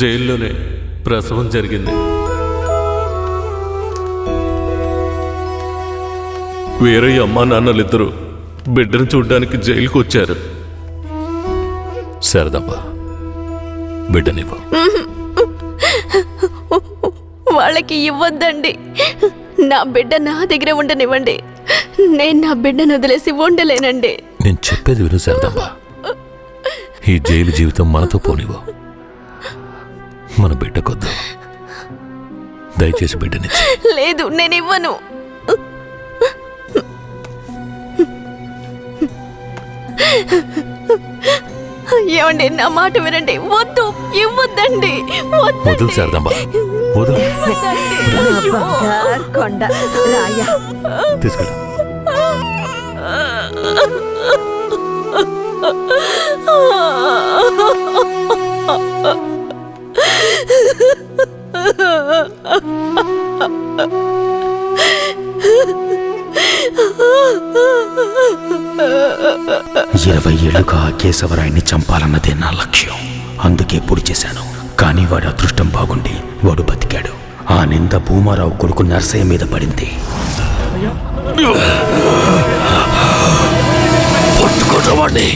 జైల్లోనే ప్రసవం జరిగింది. వేరే అమ్మా నాన్నలిద్దరూ బిడ్డను చూడ్డానికి జైలుకు వచ్చారు. శారదమ్మ, బిడ్డనివ్వు. వాళ్ళకి ఇవ్వద్దండి. నా బిడ్డ నా దగ్గర ఉండనివ్వండి. నేను నా బిడ్డను వదిలేసి ఉండలేనండి. నేను చెప్పేది విను శారదమ్మ. ఈ జైలు జీవితం మనతో పోనివ్వు. మన బిడ్డకొద్దు. దయచేసి బిడ్డనిచ్చి. లేదు, నేను ఇవ్వను. ఏమండి, నా మాట వినండి. వద్దు, ఇవ్వద్దండి. వదులు శారదమ్మ, వదులు. తీసుకెళ్ళు. ఇరవై ఏళ్లుగా కేశవరాయన్ని చంపాలన్నదే నా లక్ష్యం. అందుకే పొడి చేశాను. కానీ వాడి అదృష్టం బాగుండి వాడు బతికాడు. ఆ నింద భూమారావు కొడుకు నర్సయ్య మీద పడింది. పట్టుకోవాడిని.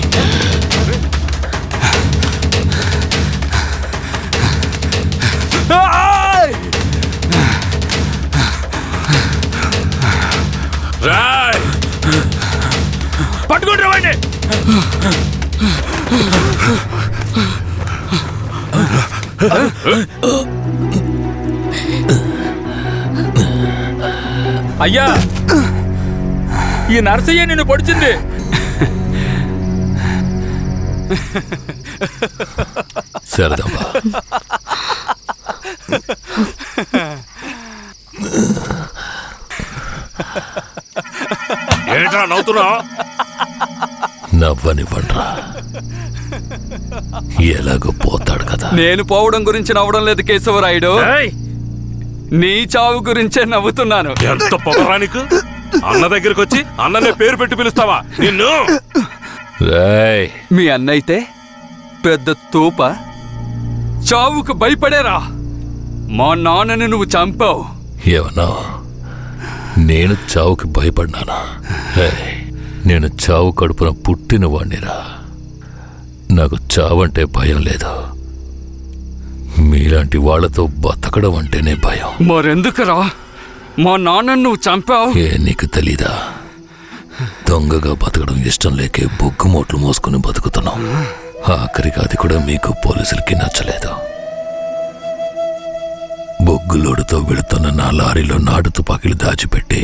పట్టుకుంటామండి. అయ్యా, ఈ నర్సయ్య నిన్ను పొడిచింది. శారదమ్మ, ఏంట్రా నవ్వుతున్నావు? నవ్వనివ్వండ్రా. ఎలాగో పోతాడు కదా. నేను పోవడం గురించి నవ్వడం లేదు కేశవరాయుడు. నీ చావు గురించే నవ్వుతున్నాను. ఎంత పొగరానికి అన్న దగ్గరికి వచ్చి అన్ననే పేరు పెట్టి పిలుస్తావా నిన్ను? మీ అన్నయితే పెద్ద తోప, చావుకు భయపడేరా. మా నాన్నని నువ్వు చంపావు. ఏమన్నా నేను చావుకి భయపడ్డానా? నేను చావు కడుపున పుట్టిన వాణ్ణిరా. నాకు చావంటే భయం లేదు. మీలాంటి వాళ్లతో బతకడం అంటేనే భయం. మరెందుకురా మా నాన్నను నువ్వు చంపావు? నీకు తెలీదా? దొంగగా బతకడం ఇష్టం లేకే బొగ్గుమోట్లు మోసుకుని బతుకుతున్నాం. ఆఖరికి అది కూడా మీకు పోలీసులకి నచ్చలేదు. బొగ్గులోడుతో వెళుతున్న నా లారీలో నాటు తుపాకీలు దాచిపెట్టి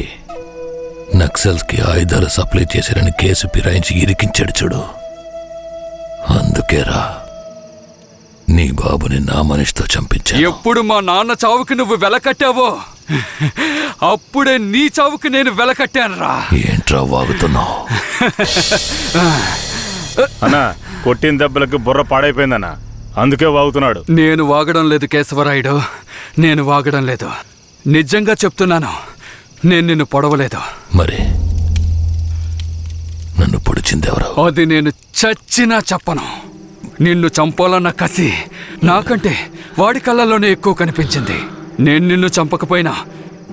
నక్సల్స్కి ఆయుధాలు సప్లై చేశారని కేసు ఫిరాయించి ఇరికించాడు చూడు. అందుకేరా నీ బాబుని నా మనిషితో చంపించా. ఎప్పుడు మా నాన్న చావుకి నువ్వు వెలకట్టావో అప్పుడే నీ చావుకి నేను వెలకట్టానురా. ఏంట్రా వాగుతున్నావు? అన్నా, కొట్టిన దెబ్బలకు బుర్ర పాడైపోయిందన్నా, అందుకే వాగుతున్నాడు. నేను వాగడం లేదు కేశవరాయుడు, నేను వాగడం లేదు. నిజంగా చెప్తున్నాను, నేను నిన్ను పొడవలేదు. మరి నన్ను పొడిచిందెవరు? అది నేను చచ్చినా చెప్పను. నిన్ను చంపాలన్న కసి నాకంటే వాడి కళ్ళల్లోనే ఎక్కువ కనిపించింది. నేను నిన్ను చంపకపోయినా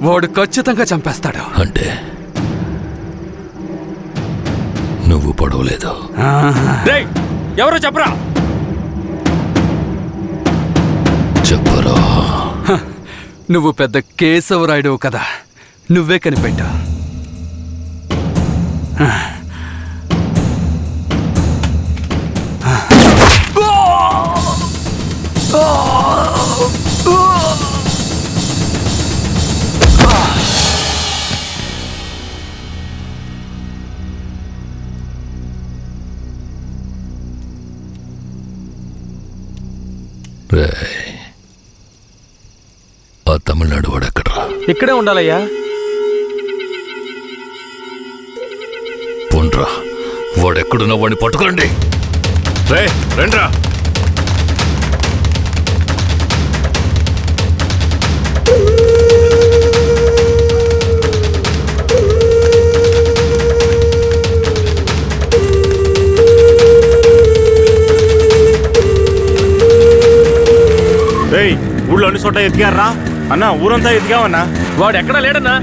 వాడు ఖచ్చితంగా చంపేస్తాడు. అంటే నువ్వు పొడవలేదు? ఎవరో చెప్పరా? చెప్పరా. నువ్వు పెద్ద కేశవరాయుడు కదా, నువ్వే కనిపెట్టా. ఆ తమిళనాడు వాడు ఎక్కడరా? ఇక్కడే ఉండాలయ్యా. పోండ్రా, వాడెక్కడున్నా వాడిని పట్టుకోండి. రండ్రా. రేయ్ ఊళ్ళో అన్ని చోట్ల ఎతికారా అన్న? ఊరంతా ఎతికామన్నా. వాడు ఎక్కడా లేడన్నా,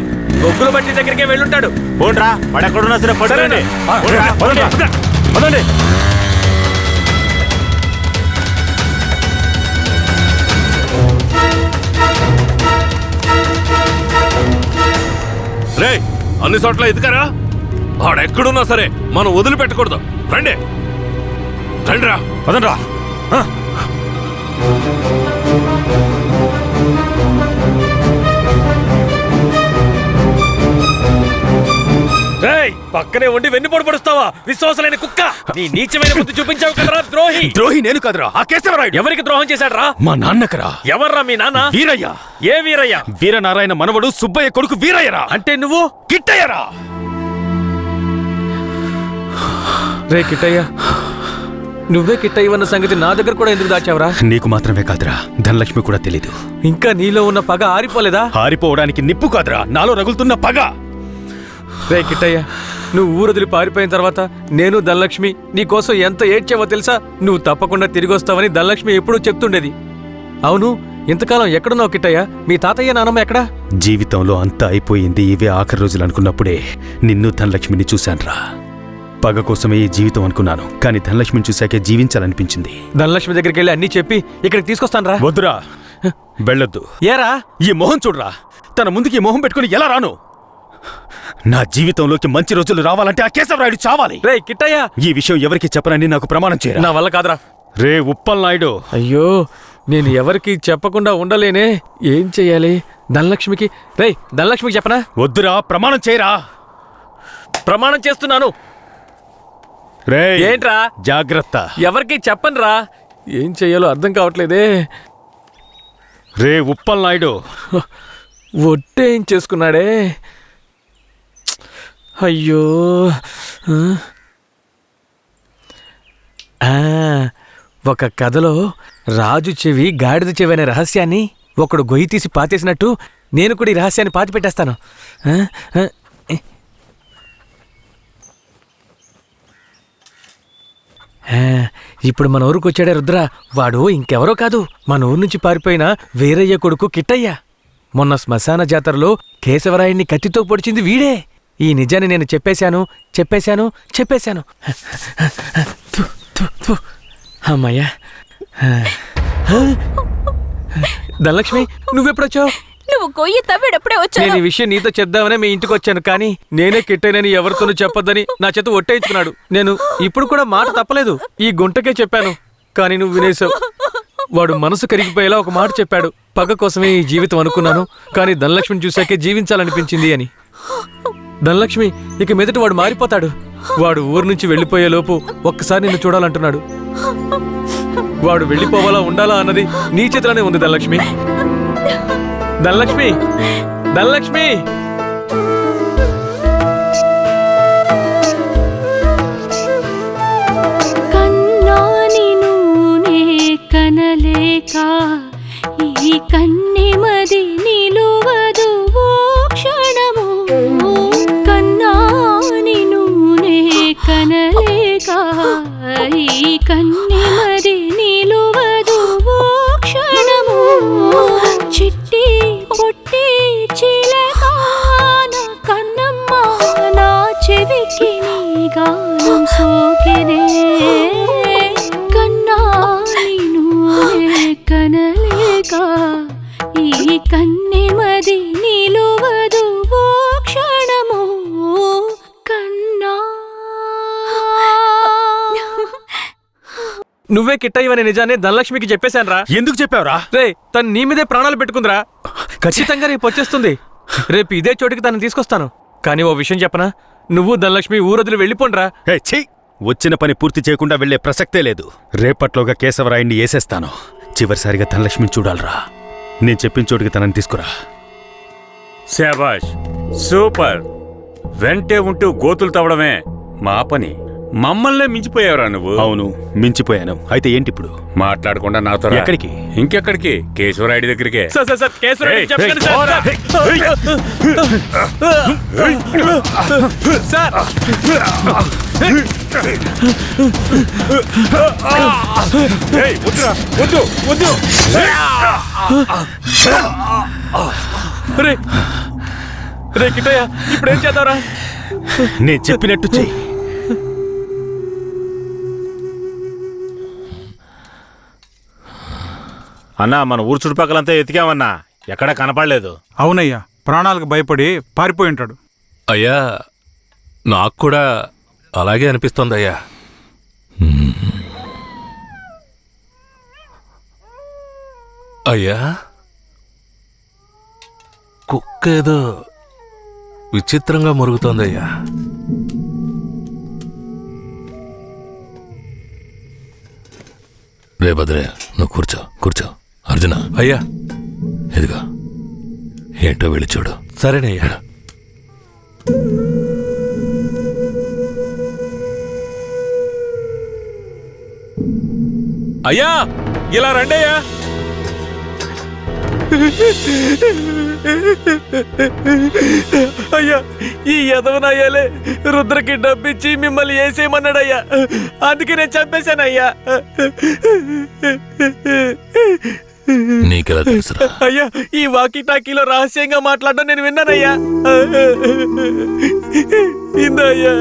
బొగ్గుల బట్టి దగ్గరికే వెళ్ళుంటాడు. పోండ్రా, వాడు ఎక్కడున్నా సరే పట్టుకోండి. పదండి. రే అన్ని చోట్ల ఎదుకారా? ఆడెక్కడున్నా సరే మనం వదిలిపెట్టకూడదు. రండి రండిరా. పదండ్రా. రేయ్, పక్కనే ఉండి వెన్నుపోటు పడుస్తావా విశ్వాసలేని కుక్క? నీ నీచమైన బుద్ధి చూపించావు కదరా ద్రోహి. ద్రోహి నేను కదరా, ఆ కేశవరాయుడు. ఎవరికి ద్రోహం చేశాడ్రా? మా నాన్నకరా. ఎవర్రా మీ నాన్న? వీరయ్య. ఏ వీరయ్య? వీరనారాయణ మనవడు సుబ్బయ్య కొడుకు వీరయ్యరా. అంటే నువ్వు కిట్టయ్యరా. రే కిట్టయ్య, నువ్వే కిట్టయ్యవన్న సంగతి నా దగ్గర కూడా ఎందుకు దాచావరా? నీకు మాత్రమే కాదురా, ధనలక్ష్మి కూడా తెలీదు. ఇంకా నీలో ఉన్న పగ ఆరిపోలేదా? ఆరిపోవడానికి నిప్పు కాదురా, నాలో రగులుతున్న పగ. రే కిట్టయ్య, నువ్వు ఊరొదిలి పారిపోయిన తర్వాత నేను ధనలక్ష్మి నీకోసం ఎంత ఏడ్చావో తెలుసా? నువ్వు తప్పకుండా తిరిగి వస్తావని ధనలక్ష్మి ఎప్పుడూ చెప్తుండేది. అవును, ఇంతకాలం ఎక్కడున్నావు కిట్టయ్య? మీ తాతయ్య నానమ్మ ఎక్కడా? జీవితంలో అంతా అయిపోయింది, ఇవే ఆఖరి రోజులు అనుకున్నప్పుడే నిన్ను ధనలక్ష్మిని చూశాన్రా. పగ కోసమే ఈ జీవితం అనుకున్నాను, కానీ ధనలక్ష్మిని చూశాకే జీవించాలనిపించింది. ధనలక్ష్మి దగ్గరికి వెళ్ళి అన్నీ చెప్పి ఇక్కడికి తీసుకొస్తాను రా. వద్దురా, వెళ్ళొద్దు. ఏరా? ఈ మొహం చూడరా, తన ముందుకి ఈ మొహం పెట్టుకుని ఎలా రాను? నా జీవితంలోకి మంచి రోజులు రావాలంటే ఆ కేశవరాయుడు చావాలి. రే కిట్టయ్య, ఈ విషయం ఎవరికి చెప్పనని నాకు ప్రమాణం చేయరా. నా వల్ల కాదురా. రే ఉప్పల్ నాయుడు. అయ్యో, నేను ఎవరికి చెప్పకుండా ఉండలేనే. ఏం చెయ్యాలి? ధనలక్ష్మికి ధనలక్ష్మికి చెప్పనా? వద్దురా, ప్రమాణం చేయరా. ప్రమాణం చేస్తున్నాను. రే ఏంట్రా? జాగ్రత్త. ఎవరికి చెప్పనురా. ఏం చెయ్యాలో అర్థం కావట్లేదే. రే ఉప్పల్ నాయుడు. ఒట్టేం చేసుకున్నాడే. అయ్యో. ఒక కథలో రాజు చెవి గాడిద చెవి అనే రహస్యాన్ని ఒకడు గొయ్యి తీసి పాతేసినట్టు నేను కూడా ఈ రహస్యాన్ని పాతి పెట్టేస్తాను. ఇప్పుడు మన ఊరికి వచ్చాడే రుద్ర. వాడు ఇంకెవరో కాదు, మన ఊరు నుంచి పారిపోయిన వీరయ్య కొడుకు కిట్టయ్య. మొన్న శ్మశాన జాతరలో కేశవరాయుడిని కత్తితో పొడిచింది వీడే. ఈ నిజాన్ని నేను చెప్పేశాను. అమ్మయ్యా. ధనలక్ష్మి, నువ్వెప్పుడొచ్చావు? నువ్వు గొయ్యి తవ్వేటప్పుడే వచ్చాను. నేను ఈ విషయం నీతో చెప్దామనే మీ ఇంటికి వచ్చాను, కానీ నేనే కిట్టైనని ఎవరితోనూ చెప్పొద్దని నా చేత ఒట్టేయించుకున్నాడు. నేను ఇప్పుడు కూడా మాట తప్పలేదు, ఈ గుంటకే చెప్పాను, కానీ నువ్వు వినేశావు. వాడు మనసు కరిగిపోయేలా ఒక మాట చెప్పాడు. పగ కోసమే ఈ జీవితం అనుకున్నాను, కానీ ధనలక్ష్మిని చూశాకే జీవించాలనిపించింది అని. ధనలక్ష్మి, ఇక మీదట వాడు మారిపోతాడు. వాడు ఊరు నుంచి వెళ్ళిపోయేలోపు ఒక్కసారి నిన్ను చూడాలంటున్నాడు. వాడు వెళ్ళిపోవాలా ఉండాలా అన్నది నీ చేతిలోనే ఉంది ధనలక్ష్మి. ధనలక్ష్మి, ధనలక్ష్మి. కన్నాని నూనె కనలేక ఈ కన్నెమది నిలువదు ఓ క్షణము. కన్నాని నూనె కనలేక ఈ కన్నెమది నిలువదు ఓ క్షణము. చిట్టి పొట్టి చిలకాన కన్నమ్మ నా చెవికి నీ గానం సోకెనే. కన్నాని నూనె కనలేక ఈ కన్నెమది నిలువదు ఓ క్షణము. కన్నా. నువ్వే కిట్టయ్యవనే నిజాన్ని ధనలక్ష్మికి చెప్పేశాను రా. ఎందుకు చెప్పావురా? రే, తను నీ మీదే ప్రాణాలు పెట్టుకుందిరా. ఖచ్చితంగా రేపు వచ్చేస్తుంది. రేపు ఇదే చోటికి తనని తీసుకొస్తాను. కానీ ఓ విషయం చెప్పనా, నువ్వు ధనలక్ష్మి ఊరొదిలి వెళ్ళిపోండ్రా. వచ్చిన పని పూర్తి చేయకుండా వెళ్లే ప్రసక్తే లేదు. రేపట్లోగా కేశవరాయుడిని వేసేస్తాను. చివరిసారిగా ధనలక్ష్మిని చూడాలరా. నేను చెప్పిన చోటికి తనని తీసుకురా. శాబాష్, సూపర్. వెంటే ఉంటూ గోతులు తవ్వడమే మా పని. మమ్మల్నే మించిపోయావురా నువ్వు. అవును, మించిపోయాను. అయితే ఏంటి ఇప్పుడు? మాట్లాడకుండా నాతో రా. ఎక్కడికి? ఇంకెక్కడికి? కేశవరాయుడి దగ్గరికే. సార్ కేశవరాయుడికి చెప్పకండి సార్. సార్ ఏయ్, వద్దురా, వద్దు వద్దు. రే రే కిట్టయ్య ఇప్పుడేం చేద్దారా? నేను చెప్పినట్టు చెయ్యి. అన్నా, మన ఊరు చుట్టుపక్కలంతా ఎతికామన్నా, ఎక్కడా కనపడలేదు. అవునయ్యా, ప్రాణాలకు భయపడి పారిపోయి ఉంటాడు. అయ్యా నాకు కూడా అలాగే అనిపిస్తోందయ్యా. అయ్యా కుక్క ఏదో విచిత్రంగా మురుగుతోందయ్యా. రే భద్రే, నువ్వు కూర్చో కూర్చో. అర్జున, అయ్యా ఇదిగా ఏంటో వెళ్ళి చూడు. సరేనయ్యా. అయ్యా ఇలా రండి అయ్యా. అయ్యా ఈ ఎదవనయ్యాలే రుద్రకి డబ్బిచ్చి మిమ్మల్ని వేసేయమన్నాడయ్యా, అందుకే నేను చంపేశానయ్యా. నీకెలా తెలుసురా? అయ్యా ఈ వాకీ టాకీలో రహస్యంగా మాట్లాడడం నేను విన్నానయ్యా. ఇందయ్యా.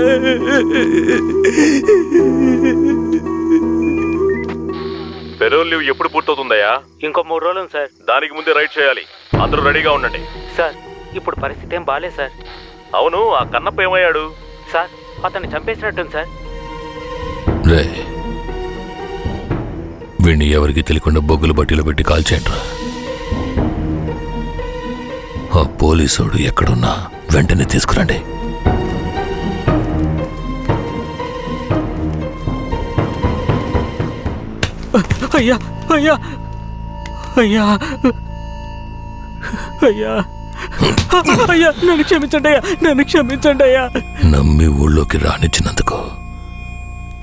పెరోల్ లీవ్ ఎప్పుడు పూర్తవుతుందయ్యా? ఇంకో 3 రోజులు సార్. దానికి ముందే రైడ్ చేయాలి. అందరూ రెడీగా ఉండండి. సార్ ఇప్పుడు పరిస్థితి ఏం బాలేదు సార్. అవును, ఆ కన్నప్ప ఏమయ్యాడు? సార్ అతన్ని చంపేసినట్టుంది సార్. రే, వీణ్ణి ఎవరికి తెలియకుండా బొగ్గులు బట్టీలో పెట్టి కాల్చేయండిరా. ఆ పోలీసోడు ఎక్కడున్నా వెంటనే తీసుకురండి. అయ్యా అయ్యా అయ్యా అయ్యా అయ్యా నన్ను క్షమించండి అయ్యా, నన్ను క్షమించండి అయ్యా. నమ్మి ఊళ్ళోకి రానిచ్చినందుకు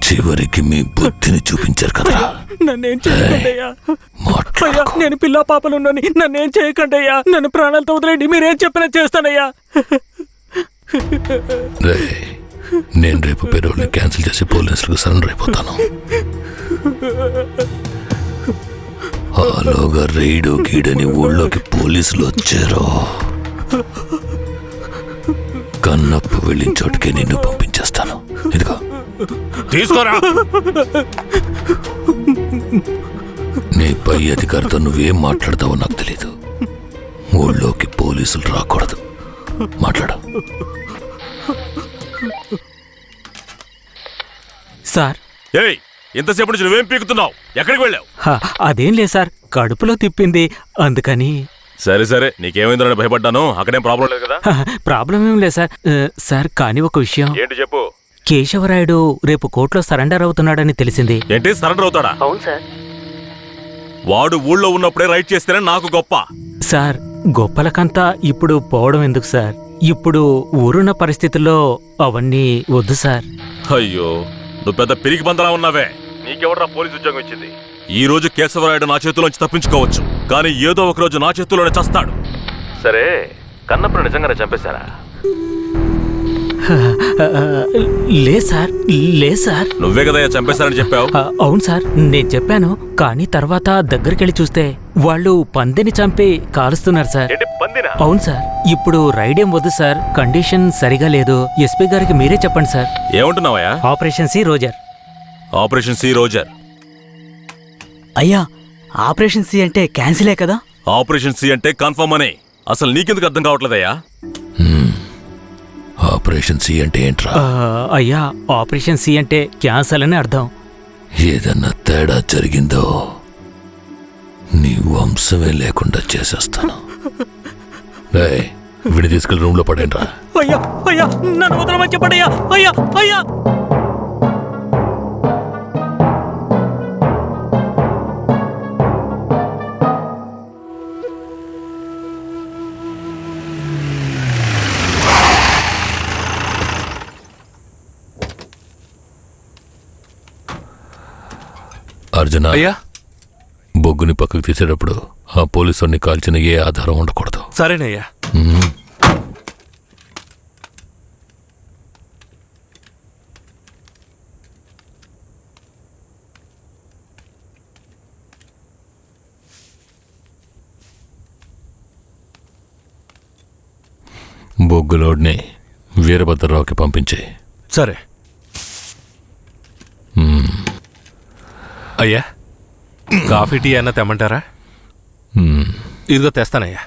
చివరికి మీ బుద్ధిని చూపించారు కదా. నన్నేం చేయకండి అయ్యా. అయ్యా మాట్లాడకు. నేను పిల్ల పాపలున్నాని, నన్నేం చేయకండి అయ్యా. నన్ను ప్రాణాలతో వదిలేండి, మీరేం చెప్పినా చేస్తానయ్యా. రే, నేను రేపు పెరోల్ని క్యాన్సిల్ చేసి పోలీసులకు సరెండర్ అయిపోతాను. ఆలోగా రైడు గీడని ఊళ్ళోకి పోలీసులు వచ్చారో కన్నప్పు వెళ్ళిన చోటుకే నిన్ను పంపించేస్తాను. ఇదిగో తీసుకోరా. నీ పై అధికారితో నువ్వేం మాట్లాడతావో నాకు తెలీదు. ఊళ్ళోకి పోలీసులు రాకూడదు. మాట్లాడు. సార్ ఏయ్, ఎంతసేపు నుంచి నువ్వేం పీకుతున్నావు? ఎక్కడికి వెళ్ళావు? అదేం లేదు సార్, కడుపులో తిప్పింది అందుకని. సరే సరే, నీకేమైందో అని భయపడ్డాను. అక్కడేం ప్రాబ్లం లేదు కదా? ప్రాబ్లం ఏం లేదు సార్. సార్ కానీ ఒక విషయం. ఏంటి చెప్పు. కేశవరాయుడు రేపు కోర్టులో సరెండర్ అవుతున్నాడని తెలిసింది. ఏంటి, సరెండర్ అవుతాడా? అవును సార్. వాడు ఊళ్ళో ఉన్నప్పుడే రైడ్ చేస్తేనే నాకు గొప్ప. సార్ గొప్పలకంతా ఇప్పుడు పోవడం ఎందుకు సార్? ఇప్పుడు ఊరున్న పరిస్థితుల్లో అవన్నీ వద్దు సార్. అయ్యో, నువ్వు పెద్ద పిరికి బందలా ఉన్నావే. నీకెవడ్రా పోలీసు ఉద్యోగం ఇచ్చింది? ఈ రోజు కేశవరాయుడు నా చేతిలోంచి తప్పించుకోవచ్చు, కానీ ఏదో ఒక రోజు నా చేతిలోనే చస్తాడు. సరే, కన్నప్పుడు నిజంగానే చంపేశారా? లే సార్. నువ్వే కదా చంపేశారని చెప్పావు. అవును సార్, నేను చెప్పాను. కానీ తర్వాత దగ్గరికెళ్ళి చూస్తే వాళ్ళు పందిని చంపి కాలుస్తున్నారు సార్. ఏంటి, పందినా? అవును సార్. ఇప్పుడు రైడేం వద్దు సార్, కండిషన్ సరిగా లేదు. ఎస్పీ గారికి మీరే చెప్పండి సార్. ఏమంటున్నావయ్యా? Operation C Roger. Operation C Roger. అయ్యా ఆపరేషన్ సి అంటే క్యాన్సిలే కదా? ఆపరేషన్ సి అంటే కన్ఫర్మ్ అని. అసలు నీకెందుకు అర్థం కావట్లేదయ్యా? ఆపరేషన్ సి అంటే ఏంట్రా? అయ్యా ఆపరేషన్ సి అంటే క్యాన్సల్ అని అర్థం. ఏదన్నా తేడా జరిగిందో నీ వంశమే లేకుండా చేసేస్తాను. వీడిని తీసుకెళ్ళి రూమ్ లో పడేంట్రా. అయ్యా అయ్యా నన్ను వదలమని చెప్పండి అయ్యా. అయ్యా అయ్యా అర్జున, అయ్యా బొగ్గుని పక్కకు తీసేటప్పుడు ఆ పోలీసుని కాల్చిన ఏ ఆధారం ఉండకూడదు. సరేనయ్యా. మ్మ్. బొగ్గులోడ్ని వీరభద్రరావుకి పంపించే. సరే అయ్యా, కాఫీ టీ అన్న తెమ్మంటారా? ఇదిగో తెస్తానయ్యా.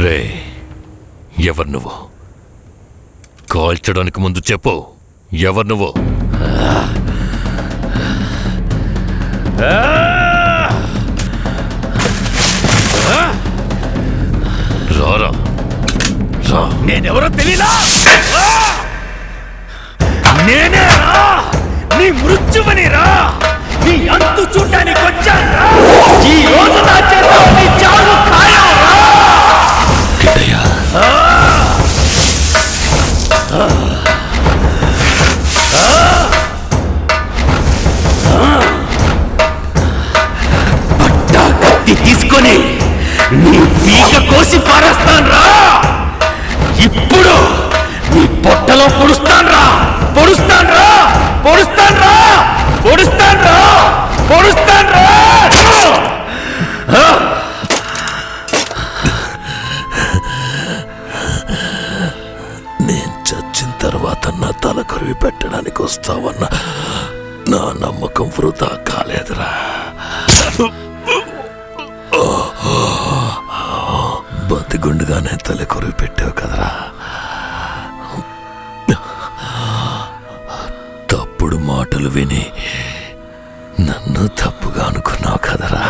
రే, ఎవరు నువ్వు? కాల్చడానికి ముందు చెప్పు, ఎవరు నువ్వు? రారా రా. నేనెవరో తెలీదా? నేనే రా, నీ మృత్యువని రా, నీ అంతు చూడటానికి వచ్చాను. ఈ రోజు నా చేతిలో నీ చావు ఖాయం రా. కిట్టయ్య, పట్టా కత్తి తీసుకొని నీ పీక కోసి పారేస్తాను రా. ఇప్పుడు నీ పొట్టలో పొడుస్తాను రా, పొడుస్తాను రా, పొడుస్తాను రా, పొడుస్తాను రా, పొడుస్తాను రా. నేను చచ్చిన తర్వాత నా తల కొరివి పెట్టడానికి వస్తావన్న నా నమ్మకం వృధా కాలేదురా. బతిగుండుగానే తల కొరివి పెట్టావు కదరా. తప్పుడు మాటలు విని నన్ను తప్పుగా అనుకున్నావు కదరా.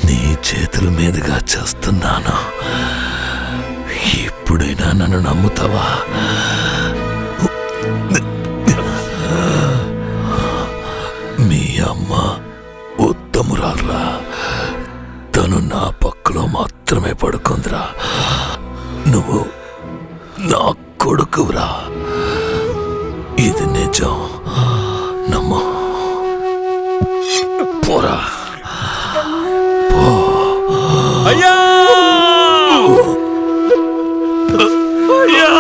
నీ చేతుల మీదుగా చేస్తున్నాను. ఇప్పుడైనా నన్ను నమ్ముతావా? మీ అమ్మ ఉత్తమురాల్రా. తను నా పక్కలో మాత్రమే పడుకుందిరా. నువ్వు నా కొడుకురా. ఇది నిజం, నమ్ము. పోరా, పో. అయ్యా అయ్యా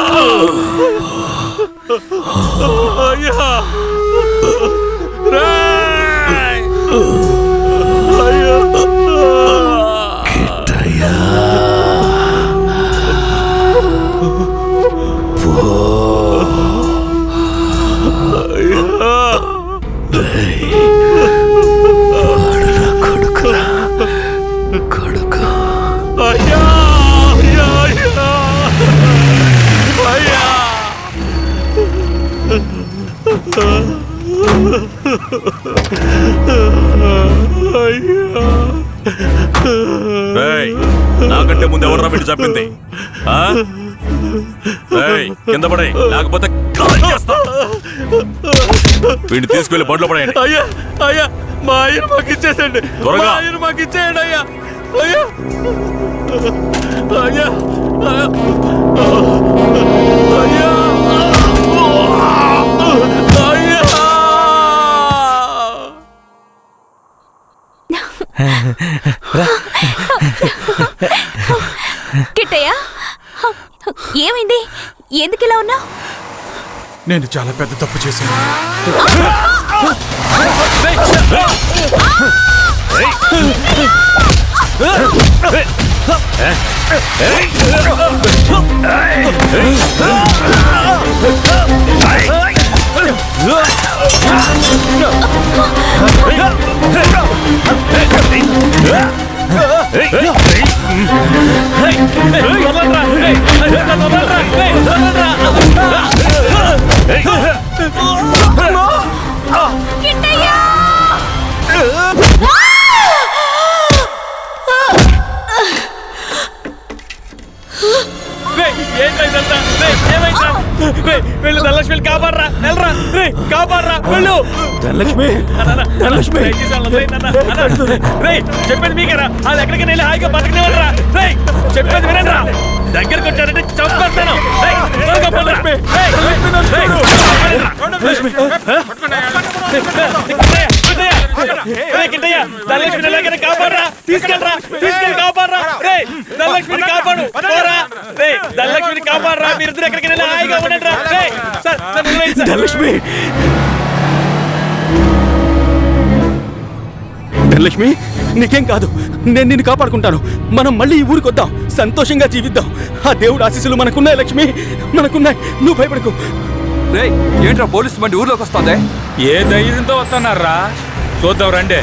అయ్యా కిట్టయ్యా, వాడు నా కొడుకురా. రేయ్, నాకంటే ముందు ఎవరు వీడు చెప్పింది? కింద పడే, లేకపోతే వీడిని తీసుకెళ్లి బండ్లో పడేయండి. అయ్యా అయ్యా, మా ఆయన మాకు ఇచ్చేసండి, త్వరగా. ఆయన మాకు ఇచ్చేయండి అయ్యా. అయ్యా అయ్యా అయ్యా కిట్టయ్య, ఏమైంది? ఎందుకు ఇలా ఉన్నావు? నేను చాలా పెద్ద తప్పు చేశాను. వెళ్ళు ధనలక్ష్మి, కాపాడరా, వెళ్ళరా, కాపాడరా, వెళ్ళు. ధనలక్ష్మి, ధనలక్ష్మి, చెప్పేది మీకేరా? అది ఎక్కడికి వెళ్ళి హాయిగా బతకనివ్వరా? చెప్పేది వినండిరా, దగ్గరకు వచ్చారంటే చంపేస్తాను. ధనలక్ష్మి ఎలాగైనా కాపాడరా, తీసుకెళ్ళరా, తీసుకెళ్ళి కాపాడరా. ధనలక్ష్మిని కాపాడు, ధనలక్ష్మిని కాపాడరా. మీరిద్దరు ఎక్కడికి వెళ్ళి హాయిగా ఉండండి రా. ధనలక్ష్మి, ధనలక్ష్మి, నీకేం కాదు, నేను నిన్ను కాపాడుకుంటాను. మనం మళ్ళీ ఈ ఊరికి వద్దాం, సంతోషంగా జీవిద్దాం. ఆ దేవుడు ఆశీస్సులు మనకున్నాయి లక్ష్మి, మనకున్నాయి. నువ్వు భయపడకు. రేయ్, ఏంట్రా పోలీసు బండి ఊర్లోకి వస్తుంది? ఏ ధైర్యంతో వస్తున్నారా? చూద్దాం రండి.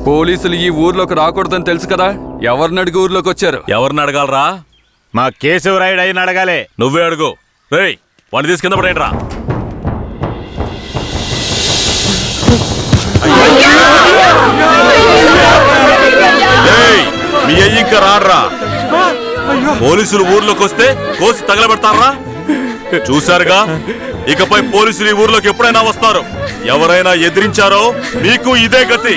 పోలీసులు ఈ ఊర్లోకి రాకూడదని తెలుసు కదా, ఎవరిని అడిగి ఊర్లోకి వచ్చారు? ఎవరిని అడగాలరా? మా కేశవరాయుడు అయిన అడగాలే. నువ్వే అడుగు. రేయ్, వాడిని తీసి కింద పడేయండి రా. మీ అయ్యి ఇంకా రాడ్రా. పోలీసులు ఊర్లోకి వస్తే కోసి తగలబెడతారా? చూశారుగా, ఇకపై పోలీసులు ఈ ఊర్లోకి ఎప్పుడైనా వస్తారు. ఎవరైనా ఎదిరించారో మీకు ఇదే గతి.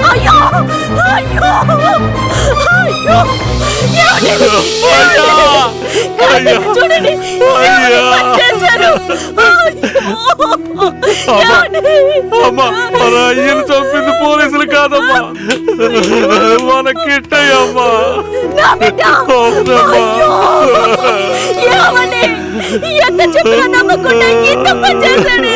అయ్యో అయ్యో అయ్యో, చూడండి, మన అయ్యను చంపింది పోలీసులు కాదమ్మా, మన కిట్టయ్యమ్మా. ఎంత చెప్పినా నమ్మకుండా ఇంత పని చేశాడు.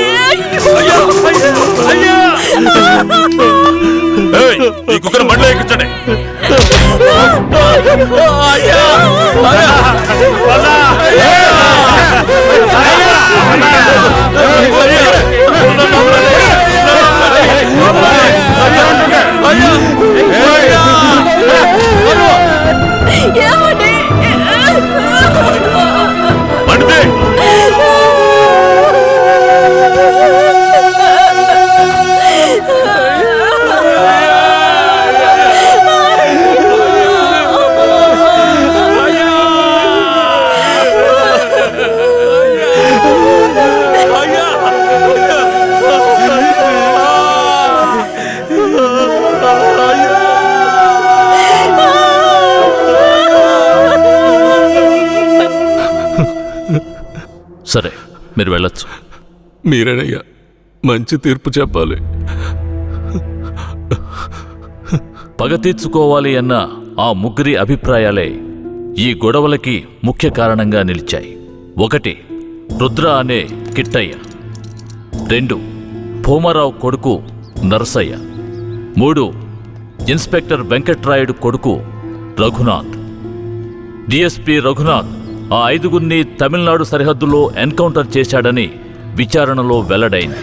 ఈ కుక్కను బండ్లో ఎక్కించండి. సరే, మీరు వెళ్ళొచ్చు. మీరేనయ్యా మంచి తీర్పు చెప్పాలి. పగ తీర్చుకోవాలి అన్న ఆ ముగ్గురి అభిప్రాయాలే ఈ గొడవలకి ముఖ్య కారణంగా నిలిచాయి. 1 రుద్ర అనే కిట్టయ్య, 2 భూమారావు కొడుకు నరసయ్య, 3 ఇన్స్పెక్టర్ వెంకట్రాయుడు కొడుకు రఘునాథ్. డిఎస్పీ రఘునాథ్ ఆ 5గురిని తమిళనాడు సరిహద్దులో ఎన్కౌంటర్ చేశాడని విచారణలో వెల్లడైంది.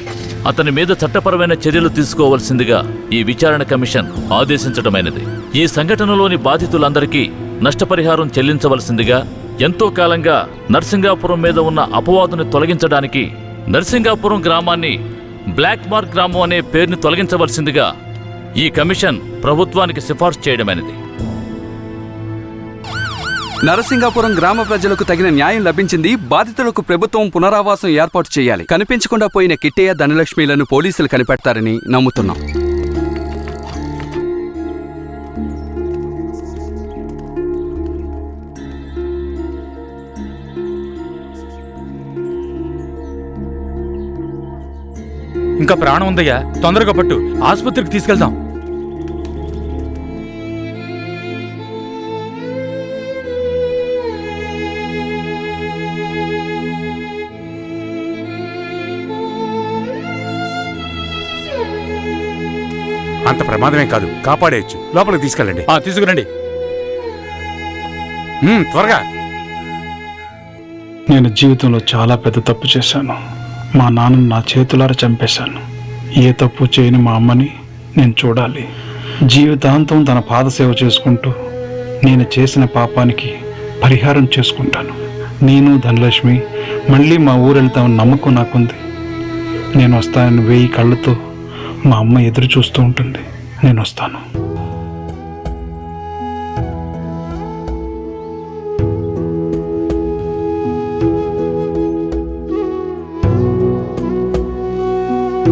అతని మీద చట్టపరమైన చర్యలు తీసుకోవాల్సిందిగా ఈ విచారణ కమిషన్ ఆదేశించడమైనది. ఈ సంఘటనలోని బాధితులందరికీ నష్టపరిహారం చెల్లించవలసిందిగా, ఎంతో కాలంగా నర్సింగాపురం మీద ఉన్న అపవాదుని తొలగించడానికి నర్సింగాపురం గ్రామాన్ని బ్లాక్ మార్క్ గ్రామం అనే పేరుని తొలగించవలసిందిగా ఈ కమిషన్ ప్రభుత్వానికి సిఫార్సు చేయడమైనది. నరసింగాపురం గ్రామ ప్రజలకు తగిన న్యాయం లభించింది. బాధితులకు ప్రభుత్వం పునరావాసం ఏర్పాటు చేయాలి. కనిపించకుండా పోయిన కిట్టయ్య, ధనలక్ష్మిలను పోలీసులు కనిపెడతారని నమ్ముతున్నాం. ఇంకా ప్రాణం ఉందయ్యా, తొందరగా పట్టు, ఆసుపత్రికి తీసుకెళ్దాం. అంత ప్రమాదమే కాదు, కాపాడేయచ్చు. లోపలికి తీసుకెళ్ళండి. తీసుకురండి త్వరగా. నేను జీవితంలో చాలా పెద్ద తప్పు చేశాను. మా నాన్నను నా చేతులారా చంపేశాను. ఏ తప్పు చేయని మా అమ్మని నేను చూడాలి. జీవితాంతం తన పాదసేవ చేసుకుంటూ నేను చేసిన పాపానికి పరిహారం చేసుకుంటాను. నేను ధనలక్ష్మి మళ్ళీ మా ఊరు వెళ్తామని నమ్మకం నాకుంది. నేను వస్తానని 1000 కళ్ళతో మా అమ్మ ఎదురు చూస్తూ ఉంటుంది. నేను వస్తాను.